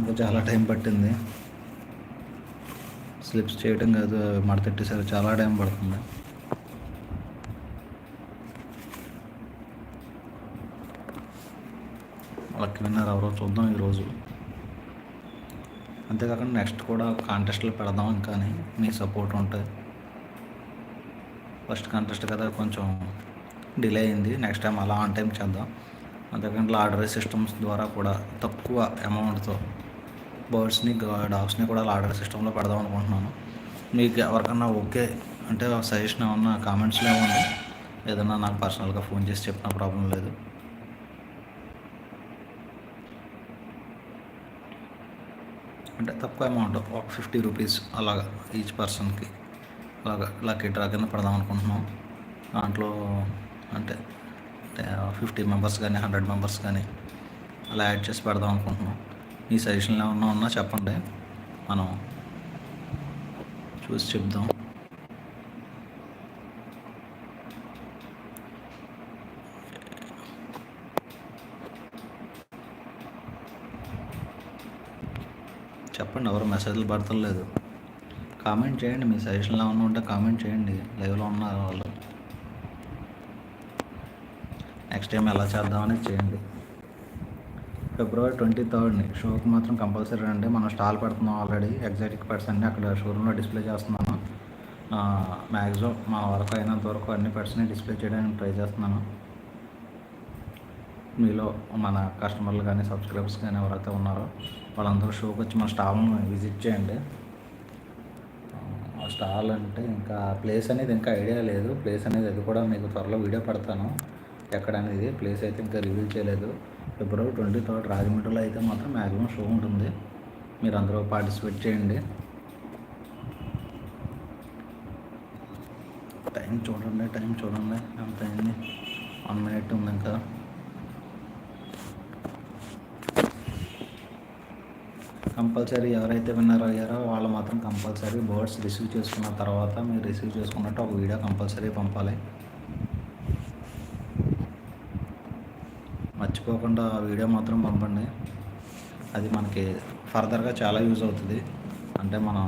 ఇంకా చాలా టైం పట్టింది. స్లిప్స్ చేయడం కాదు, మడతెట్టేసరికి చాలా టైం పడుతుంది. లక్కీ విన్నర్ ఎవరో చూద్దాం ఈరోజు. అంతేకాకుండా నెక్స్ట్ కూడా కాంటెస్ట్లు పెడదాం. ఇంకా మీ సపోర్ట్ ఉంటుంది. ఫస్ట్ కాంటెస్ట్ కదా కొంచెం డిలే అయింది. నెక్స్ట్ టైం అలా ఆన్ టైం చేద్దాం. అంతేకాకుండా లాటరీ సిస్టమ్స్ ద్వారా కూడా తక్కువ అమౌంట్తో బర్డ్స్ని డాగ్స్ని కూడా లాటరీ సిస్టంలో పెడదాం అనుకుంటున్నాను. మీకు ఎవరికన్నా ఓకే అంటే సజెషన్ ఏమన్నా కామెంట్స్లో ఇవ్వండి. ఏదన్నా నాకు పర్సనల్గా ఫోన్ చేసి చెప్పిన ప్రాబ్లం లేదు. అంటే తక్కువ అమౌంట్ ఒక 50 రూపీస్ అలాగా ఈచ్ పర్సన్కి అలాగా లక్కీ డ్రా కింద పెడదాం అనుకుంటున్నాం. దాంట్లో అంటే 50 మెంబర్స్ కానీ 100 మెంబర్స్ కానీ అలా యాడ్ చేసి పెడదాం అనుకుంటున్నాం. మీ సజెషన్లు ఏమన్నా ఉన్నా చెప్పండి, మనం చూసి చెప్దాం. చెప్పండి, ఎవరు మెసేజ్లు పడతలేదు. కామెంట్ చేయండి, మీ సజెషన్లు ఏమన్నా ఉంటే కామెంట్ చేయండి. లైవ్లో ఉన్నారు వాళ్ళు. నెక్స్ట్ టైం ఎలా చేద్దామని చేయండి. February 23 షోకి మాత్రం కంపల్సరీ రండి. మనం స్టాల్ పెడుతున్నాం ఆల్రెడీ. ఎగ్జాటిక్ పెట్స్ అన్నీ అక్కడ షోరూంలో డిస్ప్లే చేస్తున్నాను. మ్యాక్సిమం మన వరకు అయినంత వరకు అన్ని పెట్స్ని డిస్ప్లే చేయడానికి ట్రై చేస్తున్నాను. మీలో మన కస్టమర్లు కానీ సబ్స్క్రైబర్స్ కానీ ఎవరైతే ఉన్నారో వాళ్ళందరూ షోకి వచ్చి మన స్టాల్ను విజిట్ చేయండి. స్టాల్ అంటే ఇంకా ప్లేస్ అనేది ఇంకా ఐడియా లేదు. ప్లేస్ అనేది అది కూడా మీకు త్వరలో వీడియో పెడతాను. ఎక్కడ అనేది ప్లేస్ అయితే ఇంకా రివీల్ చేయలేదు. February 23 రాజమండ్రిలో అయితే మాత్రం మ్యాక్సిమం షో ఉంటుంది. మీరు అందరూ పార్టిసిపేట్ చేయండి. టైం చూడండి ఎంత అయింది. 1 minute ఉంది ఇంకా. కంపల్సరీ ఎవరైతే విన్నర్ అయ్యారో వాళ్ళు మాత్రం కంపల్సరీ బర్డ్స్ రిసీవ్ చేసుకున్న తర్వాత మీరు రిసీవ్ చేసుకున్నట్టు ఒక వీడియో కంపల్సరీ పంపాలి. మర్చిపోకుండా ఆ వీడియో మాత్రం పంపండి. అది మనకి ఫర్దర్గా చాలా యూజ్ అవుతుంది. అంటే మనం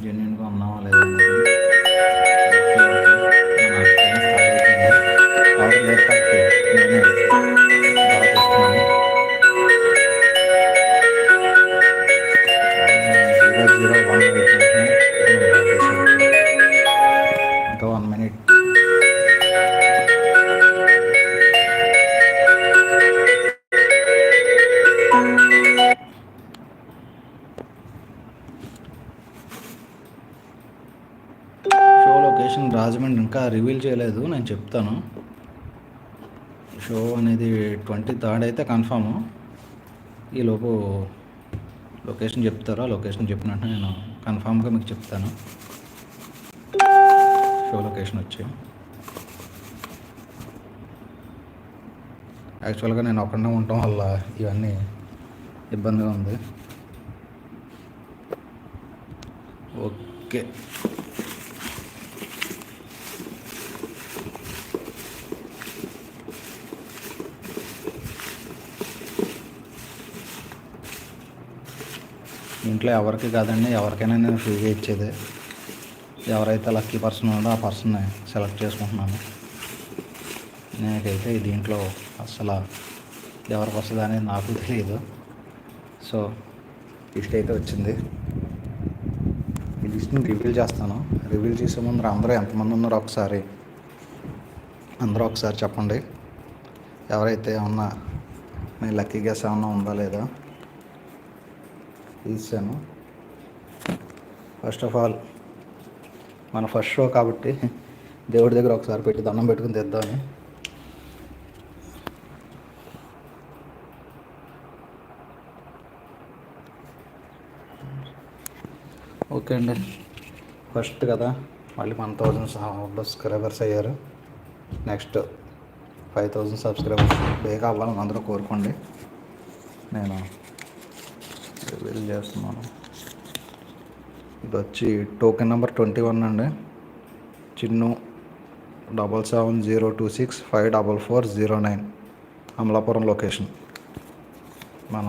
జెన్యున్గా ఉన్నామా లేదా ఇంకా 1 minute. షో లొకేషన్ రాజమండ్రి ఇంకా రివీల్ చేయలేదు, నేను చెప్తాను. షో అనేది 23 అయితే కన్ఫాము. ఈలోపు లొకేషన్ చెప్తారా, లొకేషన్ చెప్పినట్టు నేను కన్ఫామ్గా మీకు చెప్తాను. షో లొకేషన్ వచ్చి యాక్చువల్గా నేను ఒక్కడే ఉండటం వల్ల ఇవన్నీ ఇబ్బందిగా ఉంది. ఓకే, ఇంట్లో ఎవరికి కాదండి, ఎవరికైనా నేను ఫ్రీగా ఇచ్చేదే. ఎవరైతే లక్కీ పర్సన్ ఉందో ఆ పర్సన్ని సెలెక్ట్ చేసుకుంటున్నాను. నాకైతే దీంట్లో అసలు ఎవరికి వస్తుంది అనేది నాకు తెలియదు. సో లిస్ట్ అయితే వచ్చింది. ఈ లిస్ట్ని రివీల్ చేస్తాను. రివీల్ చేసే ముందు అందరూ ఎంతమంది ఉన్నారో అందరూ ఒకసారి చెప్పండి. ఎవరైతే ఏమన్నా మీ లక్కీ గెస్ ఏమన్నా ఉందా లేదా తీసాను. ఫస్ట్ ఆఫ్ ఆల్ మన ఫస్ట్ షో కాబట్టి దేవుడి దగ్గర ఒకసారి పెట్టి దండం పెట్టుకుని తెద్దామని. ఓకే అండి, ఫస్ట్ కదా మళ్ళీ 1000 సబ్స్క్రైబర్స్ అయ్యారు. నెక్స్ట్ 5000 సబ్స్క్రైబర్స్ బేగా అవ్వాలని అందరూ కోరుకోండి. నేను రివీల్ చేస్తున్నాను. ఇది వచ్చి టోకెన్ నెంబర్ 21 అండి. చిన్ను 77026 54409 అమలాపురం లొకేషన్ మన